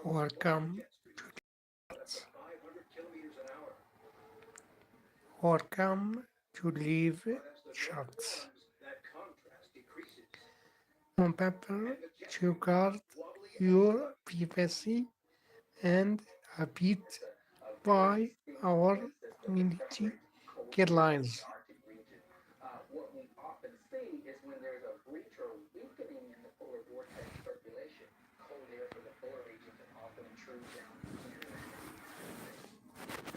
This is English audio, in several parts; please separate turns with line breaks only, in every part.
Welcome Welcome to Live Charts. On paper to guard your privacy and abide by our community guidelines.
What we often see is when there's a breach or weakening in the polar vortex circulation, cold air from the polar regions and often intrudes down into the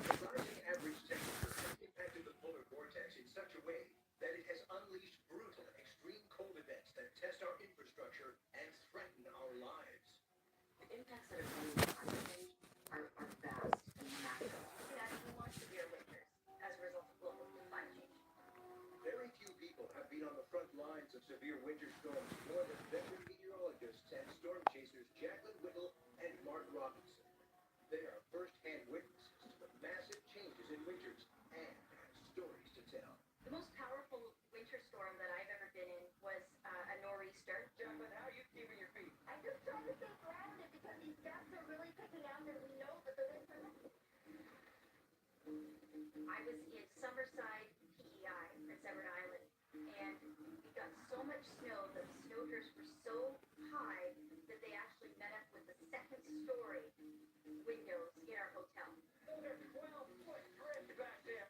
the rising average temperature has impacted the polar vortex in such a way that it has unleashed brutal, extreme cold events that test our infrastructure and threaten our lives. The impacts that are coming from climate change are vast and massive. It could actually launch severe winters as a result of global climate change. Very few people have been on the front lines of severe winter storms more than veteran meteorologists and storm chasers Jacqueline Whittle and Mark Robinson. They are first-hand witnesses to the massive changes in winters and have stories to tell. The most powerful winter storm that I've ever been in was a nor'easter. Jacqueline, how are you keeping your feet?
I'm just trying to stay grounded because these gusts are really picking up and we know that the winds are
I was in Summerside, PEI, Prince Edward Island, and it got so much snow that the snow drifts were so high that they actually met up with the second story windows in our hotel. There's 12-foot drift back there.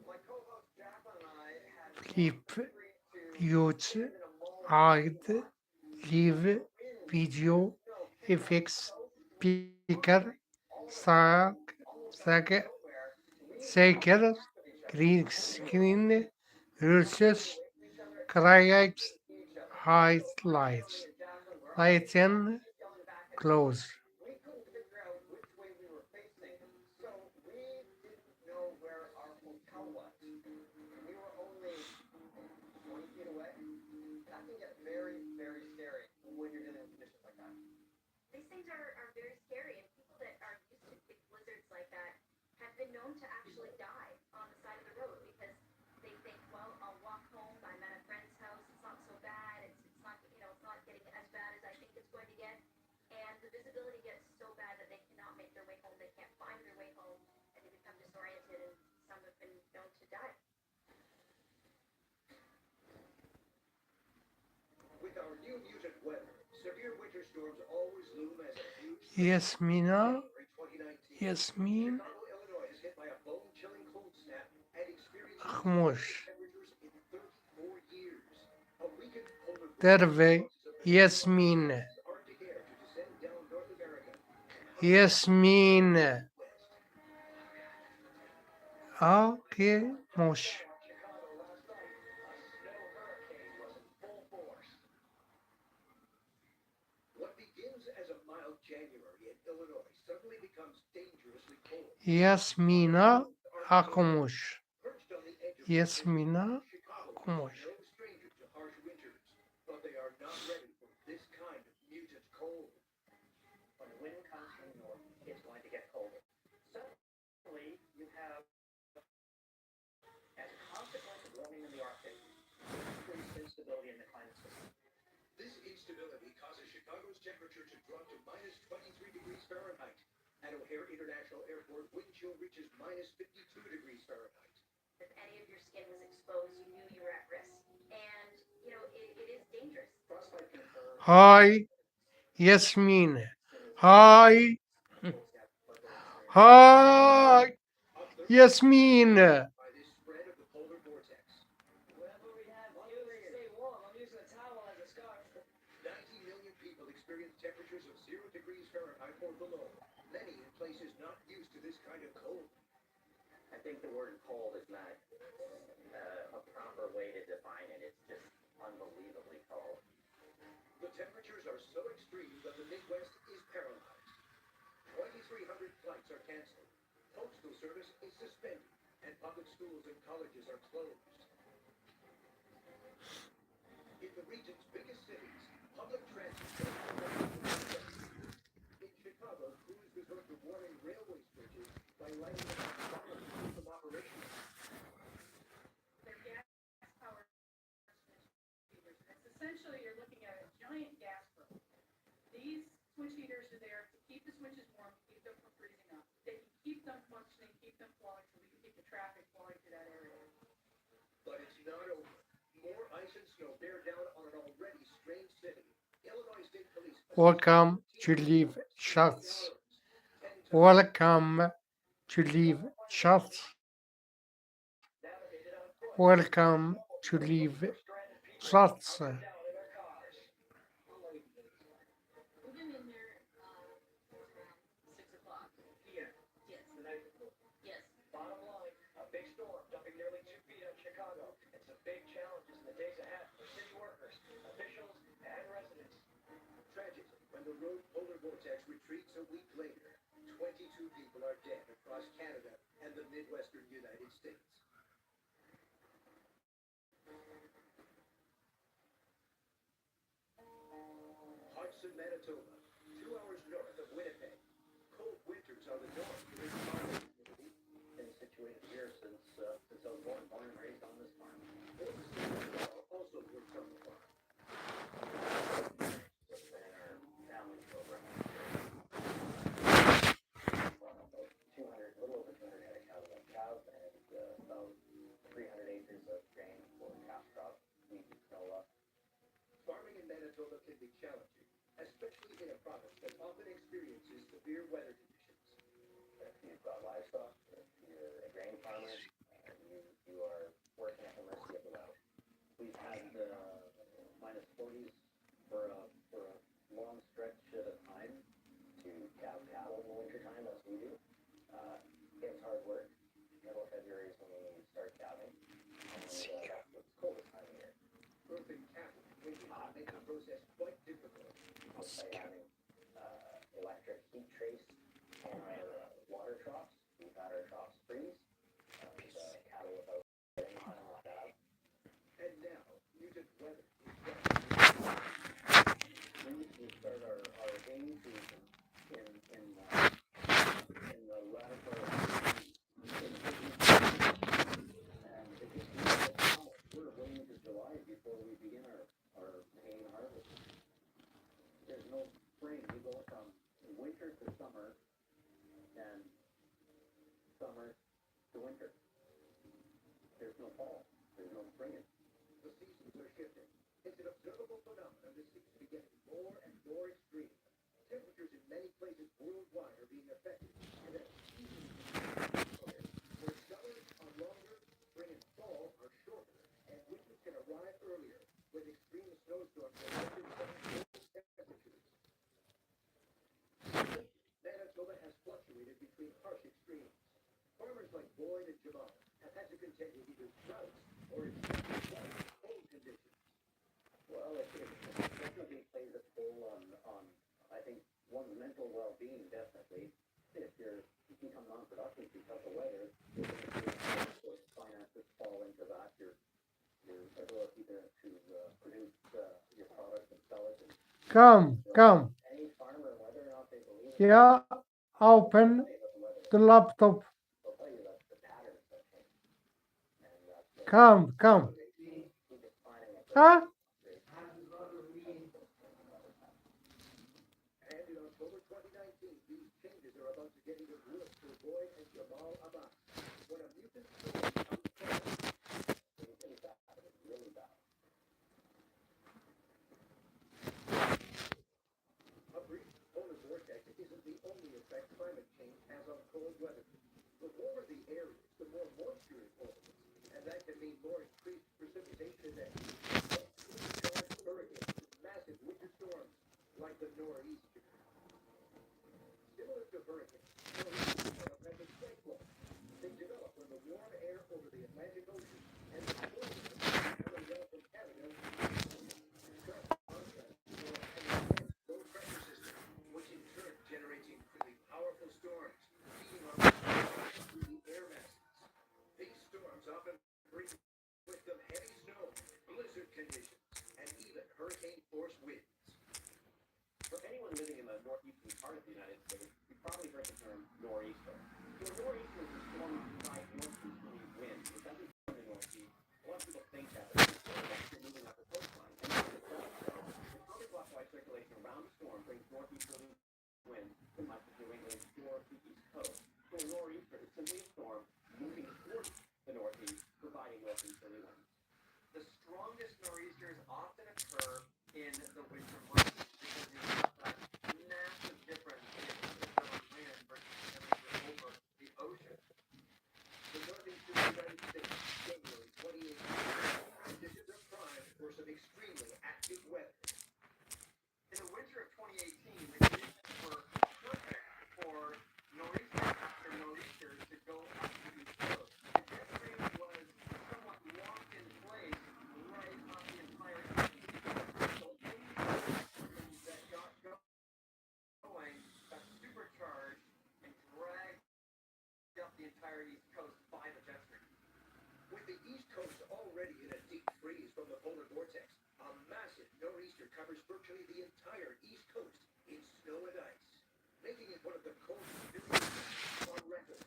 My co-host Jacqueline and I had
Keep mute, hide, leave, video, effects, speaker, sag, sag, shaker, green screen, versus create highlights. Lighten, close.
we couldn't figure out which way we were facing, so we didn't know where our hotel was. We were only 20 feet away. That can get very, very scary when you're dealing with conditions like that. These things are very scary, and people that are used to big blizzards like that have been known to actually die on the side of the road because they think, well, I'll walk home. I'm at a friend's house. It's not so bad. It's not, it's not getting as bad as I think it's going to get. And the visibility gets so bad that they cannot make their way home. They can't find their way home, and they become disoriented, and some have been known to die. With our new muted weather, severe winter storms always loom as a huge
Yasmina,
January 2019.
Yasmin,
Chicago, Illinois is hit by a bone-chilling cold snap and experiencing
Khmosh,
temperatures in 34 years. A weakened polar
Derve, Yasmin,
Arctic air to descend down North America.
Yasmin,
West.
Khmosh.
Chicago last night, a snow hurricane was in full force. What begins as a mild January in Illinois suddenly becomes dangerously cold.
Yasmina, Khmosh.
Perched on the edge of
Yasmina,
Chicago
Khmosh.
is no stranger to harsh winters, but they are not ready for this kind of muted cold. When the wind comes from the north, it's going to get colder. Suddenly, you have, as a consequence of warming in the Arctic, increased instability in the climate system. This instability causes Chicago's temperature to drop to minus 23 degrees Fahrenheit. At O'Hare International Airport, wind chill reaches minus 52 degrees Fahrenheit. If any of your skin was exposed, you knew you were at risk. And, it is dangerous. Frostbite can occur.
Hi, Yasmin. Hi, hi, Yasmin.
By this spread of the polar vortex. Whatever we have here to stay warm. I'm using a towel as a scarf. 90 million people experience temperatures of 0 degrees Fahrenheit or below. Many in places not used to this kind of cold. I think the word cold is not a proper way to define it. It's just unbelievably cold. The temperatures are so extreme that the Midwest is paralyzed. 2,300 flights are canceled. Postal service is suspended, and public schools and colleges are closed. In the region's biggest cities, public transit. In Chicago, crews resort to warming railway switches by lighting them on fire to keep them operational. They're gas-powered switch heaters. Essentially, you're looking at a giant gas probe. These switch heaters are there to So bear down on an already strange city. Illinois State Police
Welcome to leave shots. Welcome to leave shots. Welcome to leave shots.
We've been in there around 6 o'clock.
PM.
Yes.
The night before.
Yes.
Bottom line, a big storm dumping nearly 2 feet on Chicago, and some big challenges in the days ahead for city workers, officials, and residents. Tragic. When the road polar vortex retreats a week later, 22 people are dead across Canada and the Midwestern United States. Hudson, Manitoba, 2 hours north of Winnipeg. Cold winters are the norm for this farming community. Been situated here since I was born and raised on this farm. Also worked on the farm. It's been in our family program. About 200, little over 200 head of cows and about 300 acres of grain for cash crop, wheat and canola. Farming in Manitoba can be challenging, especially in a province that often experiences severe weather conditions. If you've got livestock, if you're a grain farmer, you are working at the mercy of the weather. We've had minus 40s for a long stretch at a time to cow cattle in the wintertime, as we do. It's hard work. Middle of February is when we start calving, and that's the coldest time of year. Birthing cattle make the process quite difficult. By having electric heat trace on our water troughs. We've had our troughs freeze. Cattle without getting hot and like that. And now, muted weather. We start our rainy season in the latter part of and it just we're way into July before we begin our main harvest. There's no spring. We go from winter to summer and summer to winter. There's no fall. There's no spring. The seasons are shifting. It's an observable phenomenon that seems to be getting more and more extreme. Temperatures in many places worldwide are being affected, and that where summers are longer, spring and fall are shorter, and winters can arrive earlier with extreme snowstorms and temperatures. Manitoba has fluctuated between harsh extremes. Farmers like Boyd and Jamal have had to contend with either droughts or extreme cold conditions. Well, it definitely plays a toll on I think one's mental well-being. Definitely, if you become non-productive because of weather, your finances fall into that. Your ability to produce your product and sell it.
Come.
Any farmer, whether or not they believe it,
Yeah, open the laptop.
they'll tell you that the patterns have changed. And that
Come.
he just finding it.
Huh?
And in October 2019, these changes are about to get even worse for Boyd and Jamal Abbas. When a mutant storm comes it's really bad. A brief polar vortex isn't the only effect climate change has on cold weather. The warmer the air is, the more moisture it holds, and that can mean more increased precipitation events. Hurricanes, massive winter storms, like the nor'easter. Similar to hurricanes, nor'easters are Atlantic cyclones. They develop when the warm air over the Atlantic Ocean and the cold air coming down from Canada low pressure system, which in turn generates incredibly powerful storms, feeding on through the air masses. These storms often bring with them heavy snow, blizzard conditions, and even hurricane-force winds. For anyone living in the northeastern part of the United States, you've probably heard the term nor'easter. So a nor'easter is a storm side northeasterly wind. It doesn't come in the northeast. A lot of people think that it's moving up the coastline. And if it does so, the counterclockwise circulation around the storm brings northeasterly wind from much of New England shore to the east coast. So a nor'easter is simply a storm moving towards the northeast, providing northeasterly winds. The the strongest nor'easters often occur in the winter months because you've got that massive difference in temperature on land versus temperature over the ocean.
The northeastern United States, January 2018. Conditions are prime for some extremely active weather.
In the winter of 2018, the conditions were perfect for nor'easter after nor'easter to go up to the east coast. The jet stream was somewhat locked in place right off the entire east coast. So any systems that got going got supercharged and dragged up the entire east coast by the jet stream.
With the East Coast already in a deep freeze from the polar vortex, a massive nor'easter covers virtually the entire East Coast in snow and ice, making it one of the coldest nor'easters on record.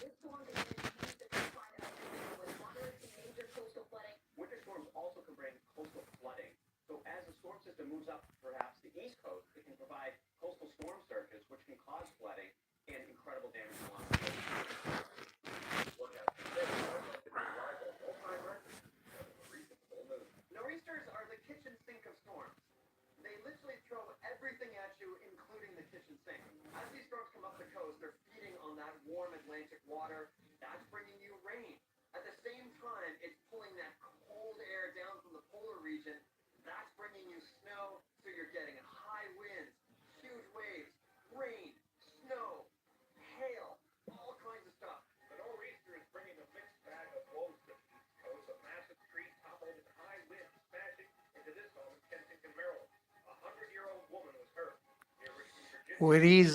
This storm is going to use the coastline of Virginia with moderate to major coastal flooding.
Winter storms also can bring coastal flooding. So as the storm system moves up perhaps the east coast, it can provide coastal storm surges, which can cause flooding and incredible damage along the coast. Nor'easters are the kitchen sink of storms. They literally throw everything at you, including the kitchen sink. As these storms come up the coast, they're feeding on that warm Atlantic water. That's bringing you rain. At the same time, it's pulling that cold air down from the polar region. That's bringing you snow, so you're getting high winds, huge waves, rain, snow, hail, all kinds of stuff.
The nor'easter is bringing a mixed bag of woes to the East Coast. A massive tree toppled and high winds smashing into this home in Kensington, Maryland. A 100-year-old woman was hurt. Near Richmond, Virginia.
Where is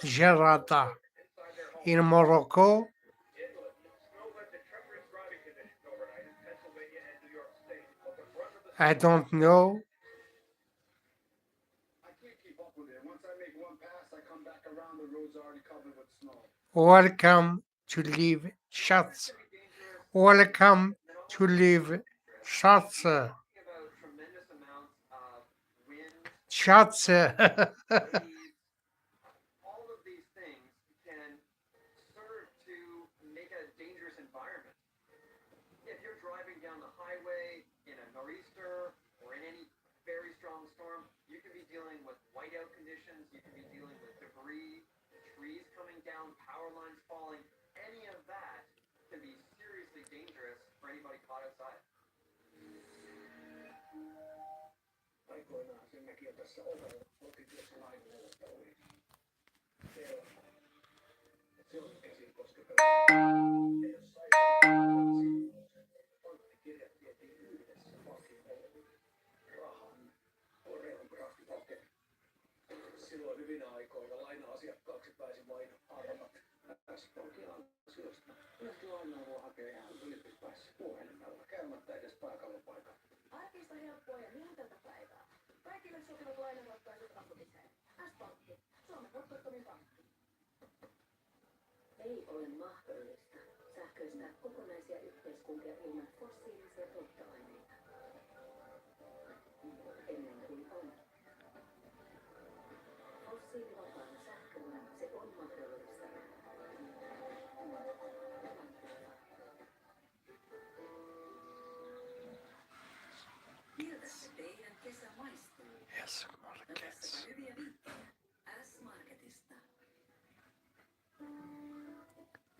Jarrata?
Inside their home.
In Morocco?
Inland, snow led to treacherous driving conditions overnight in Pennsylvania and New York State. But the brunt of the
I don't know.
I can't keep up with it. Once I make one pass, I come back around. The road's already covered with snow.
Welcome to live shots. Welcome to live shots.
Talking about tremendous amounts of wind,
Shots.
waves, all of these things can serve to make a dangerous environment. If you're driving down the highway in a nor'easter or in any very strong storm, you can be dealing with whiteout conditions, you can be dealing with debris, trees coming down, power lines falling. Any of that can be seriously dangerous for anybody caught outside.
Aikoinaan sen näki jo tässä ovella kotityössä lainneuvotteluihin. Se on käsin kosketella. Ja jos sai panttikirjat vietiin yhdessä pankin ovelle. Rahan koreografipoke. Silloin hyvinä aikoina laina-asiakkaaksi pääsi vain arvat S-pankin ansiosta. Nyt lainaa voi hakea ihan ylityspäässä puhelimella käymättä edes pääkallopaikalla.
Arkista helppoa ja mieltältä päivää. Kaikille sopivat lainaratkaisut asumiseen. S-pankki, Suomen loputtomin pankki. Ei ole mahdollista sähköistää kokonaisia yhteiskuntia ilman fossiilisia polttoaineita. Ennen kuin on. Fossiilivapaana sähköllä se on mahdollista.
Miltä se teidän kesä maistuu?
Yes,
No
markets.
tässäpä hyviä vinkkejä S-Marketista.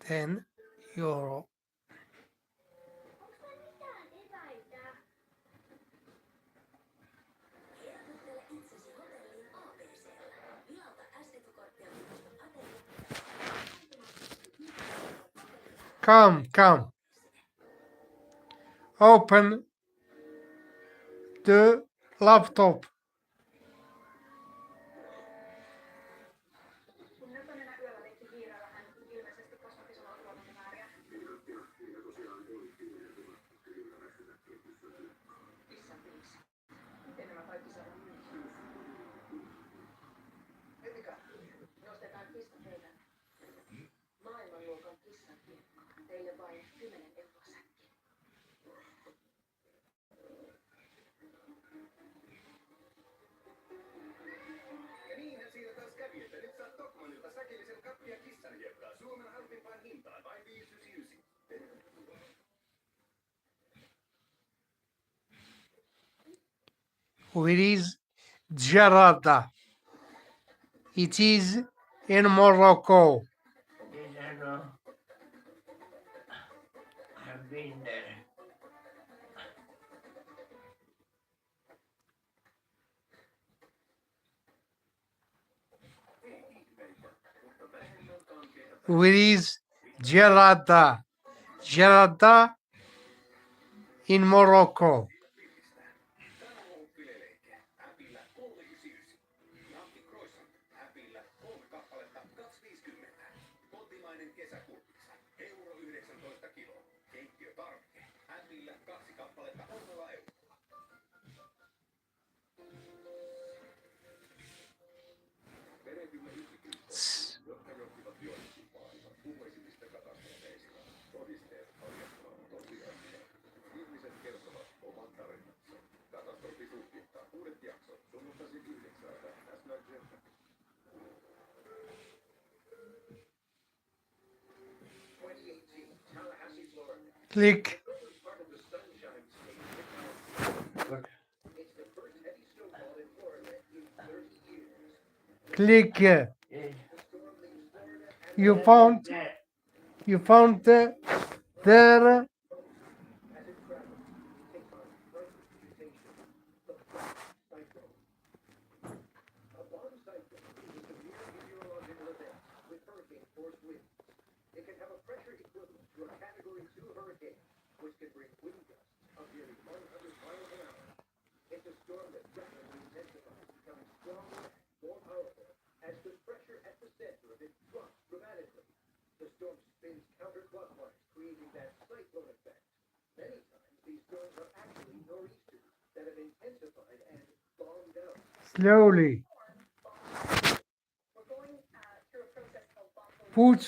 10 euro.
Onks tää mitään eväitä?
Helpottele itsesi hotelliin ABC:llä. Vilauta S-etukorttia muista ateria.
Come. Open the laptop.
Kun Nöpönenä yöllä leikki hiirellä, hän ilmeisesti kasvatti samalla tuotantomääriä. Kissan piissä. Miten nämä kaikki saadaan myytyä?
Mikä?
Nostetaan kissa pöydälle. Maailmanluokan kissankiekko. Teille vain 10 euroa säkki.
Where is Jarada? It is in Morocco.
Yes, I know. I've been there.
Where is Jarada? Jarada in Morocco.
Äpillä 399. Nahti croissant. Äpillä 3 kappaletta 2,50. Kotimainen kesäkurpitsa. Euro 19 kilo. Keittiötarvike. Äpillä 2 kappaletta 3 euroa. Perehdymme yksityiskohtiin, jotka johtivat joihinkin maailman kummallisimmista katastrofeista. Todisteet paljastavat tosiasiaa. Ihmiset kertovat oman tarinansa. Katastrofi tutkittaa. Uudet jaksot. Sunnuntaisin 9. National Geographic. 2018, Tallahassee, Florida.
Click,
Part of the Sunshine State.
But
It's the first heavy snowfall in Florida in 30 years.
click.
yes,
The storm leaves Florida and
You found
that
there.
as it travels, takes on frightening mutation. The bomb cyclone. A bomb cyclone is a severe meteorological event with hurricane force winds. It can have a pressure equivalent to a Category 2 hurricane, which can bring wind gusts of nearly 100 miles an hour. It's a storm that rapidly intensifies, becoming stronger and more powerful as the pressure at the center of it drops dramatically. The storm spins counterclockwise, creating that cyclone effect. Many times, these storms are actually nor'easters that have intensified and bombed out.
Slowly.
We're going through a process called bomb
Put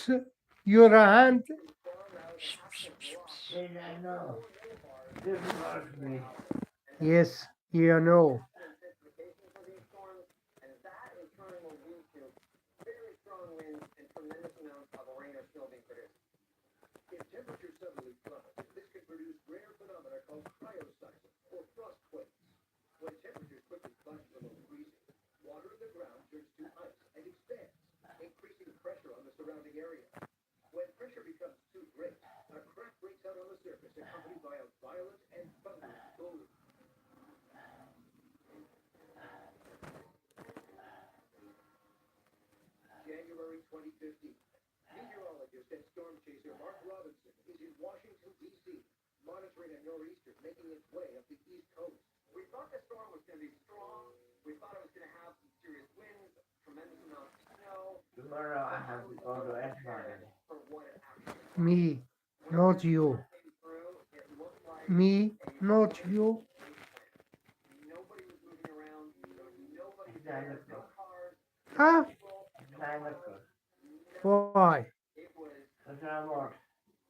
your hand.
yes, I know. This was me.
Yes, you know.
Intensification for these storms, and that in turn will lead to very strong winds and tremendous amounts of rain or snow being produced.
If temperatures suddenly plummet, this can produce rare phenomena called cryocycles or frostquakes. When temperatures quickly plunge below freezing, water in the ground turns to ice and expands, increasing pressure on the surrounding area. When pressure becomes too great, a crack breaks out on the surface, accompanied by a violent and thunderous boom. January 2015. Meteorologist and storm chaser Mark Robinson is in Washington, D.C., monitoring a nor'easter making its way up the East Coast.
We thought the storm was going to be strong. We thought it was going to have some serious winds, tremendous amounts of snow.
Tomorrow I have to go to Esmeralda.
For what it actually was.
Me, not you.
Came through, it looked like
Me, not you.
nobody was moving around. There was nobody
It's
there.
9
No
o'clock.
cars.
Huh?
People.
It's 9 o'clock.
Why?
It was
That's what I want.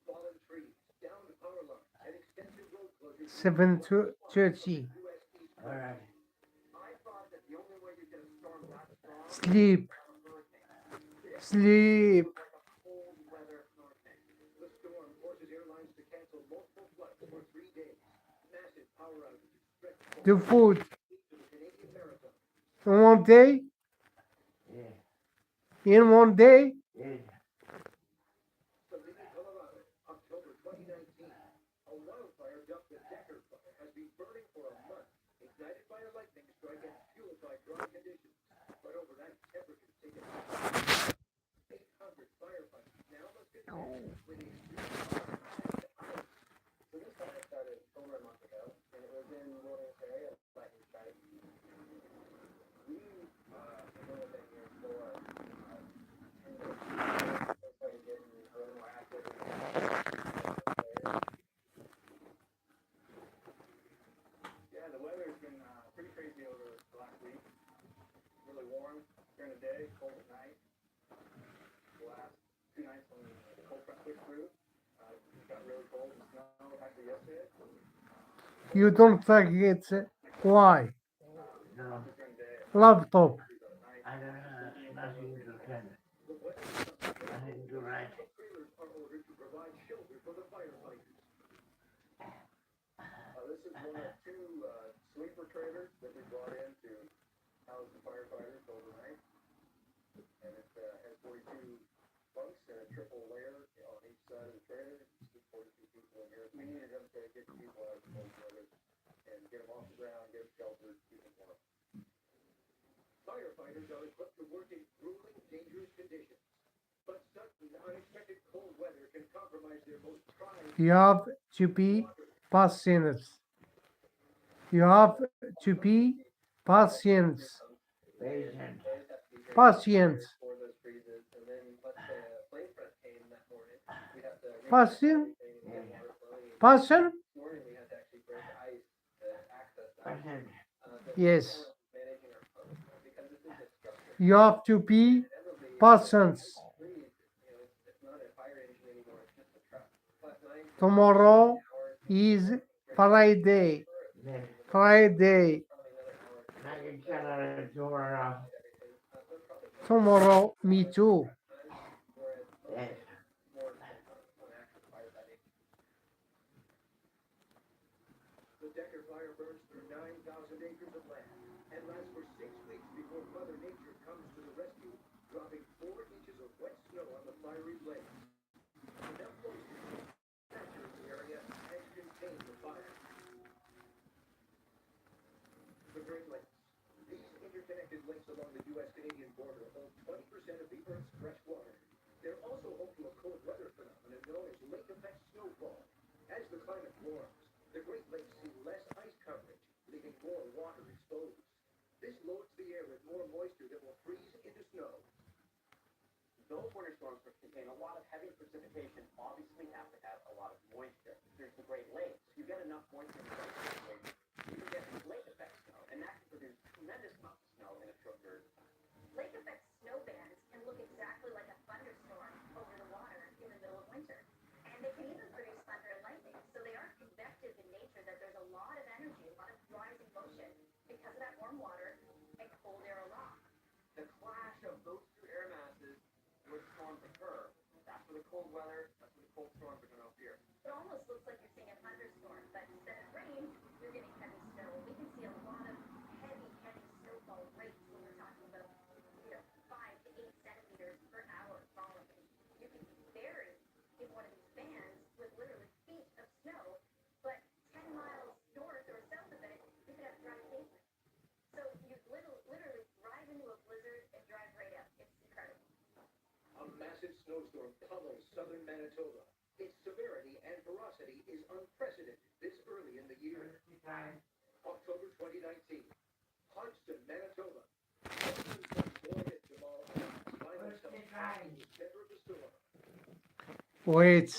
Fallen trees, downed power lines, and extensive road closures.
7:30.
U.S. East
All right.
I thought that the only way you get a storm that strong
Sleep.
was a hurricane.
Sleep.
Like a cold weather hurricane.
The storm forces airlines to cancel multiple flights for 3 days. Massive power outages stretch
The food.
to the Canadian Maritime.
In one day?
Yeah.
In one day?
Yes.
Saline, Colorado, October 2019. A wildfire dubbed the Decker Fire has been burning for a month, ignited by a lightning strike and fueled by dry conditions. But overnight, temperatures take a 800 firefighters now must contend with extreme fire.
So this fire started over a month ago, and it was in Wilderness area, lightning strike. We have only been here for 10 days. They started getting a little more active. Yeah, the weather's been pretty crazy over the last week. Really warm during the day, cold at night. The last 2 nights when the cold front pushed through, it got really cold and snow actually yesterday.
You don't think it's why?
No.
Just during the day,
Laptop.
I don't have nothing to tell. Nothing to write.
Trailers are ordered to provide shelter for the firefighters.
this is one of 2 sleeper trailers that we brought a triple layer on each side of the trailer. Keep 42 people in here. We needed them to get the people out of the cold weather and get them off the ground, get them sheltered, keep them warm. Firefighters are equipped to work in grueling, dangerous conditions. But sudden, unexpected cold weather can compromise their most prized
You have to be patient. You have to be patient.
Patient.
Patient.
for those freezes. And then let's say a flame front came that morning. We have to
Patient.
get water flowing.
Patient.
This morning we had to actually break ice to access the ice.
Patient.
Yes.
Managing our pumps because this is just structure.
You have to be
Inevitably,
patient.
freeze, it's not a fire engine anymore, it's just a truck. Plus 9
Tomorrow
hours,
is Friday.
Yes.
Friday.
probably another hour.
I can tell her tomorrow.
Tomorrow, me too.
Whereas
Yes.
more on active firefighting.
The Decker fire burns through 9,000 acres of land and lasts for 6 weeks before Mother Nature comes to the rescue, dropping 4 inches of wet snow on the fiery blaze. Enough moisture to saturate the area and contain the fire. The Great Lakes. These interconnected lakes along the U.S.-Canadian border hold 20% of the Earth's fresh water. They're also home to a cold weather phenomenon known as lake effect snowfall. As the climate warms, the Great Lakes see less ice coverage, leaving more water exposed. This loads the air with more moisture that will freeze into snow.
Those winter storms which contain a lot of heavy precipitation obviously have to have a lot of moisture. There's the Great Lakes. You get enough moisture in the Great Lakes, you can get lake effect snow, and that can produce tremendous amounts of snow in a short period of time.
Lake effect snow bands can look exactly like a thunderstorm over the water in the middle of winter. And they can even produce thunder and lightning. So they are convective in nature, that there's a lot of energy, a lot of rising motion because of that warm water and cold air aloft.
The clash of those two air masses where storms occur. That's where the cold weather, that's where the cold storms are going to appear.
It almost looks like you're seeing a thunderstorm, but instead of rain, you're getting heavy snow. We can see a lot of heavy snowfall rates when we're talking about, 5 to 8 centimeters per hour falling. You can be buried in one of these bands with literally feet of snow, but 10 miles north or south of it, you could have dry pavement. So you literally drive into a blizzard and drive right out. It's incredible.
A massive snowstorm pummels southern Manitoba. Its severity and ferocity is unprecedented this early in the year. October 2019. Hodgson, Manitoba. Final center of the storm.
Wait.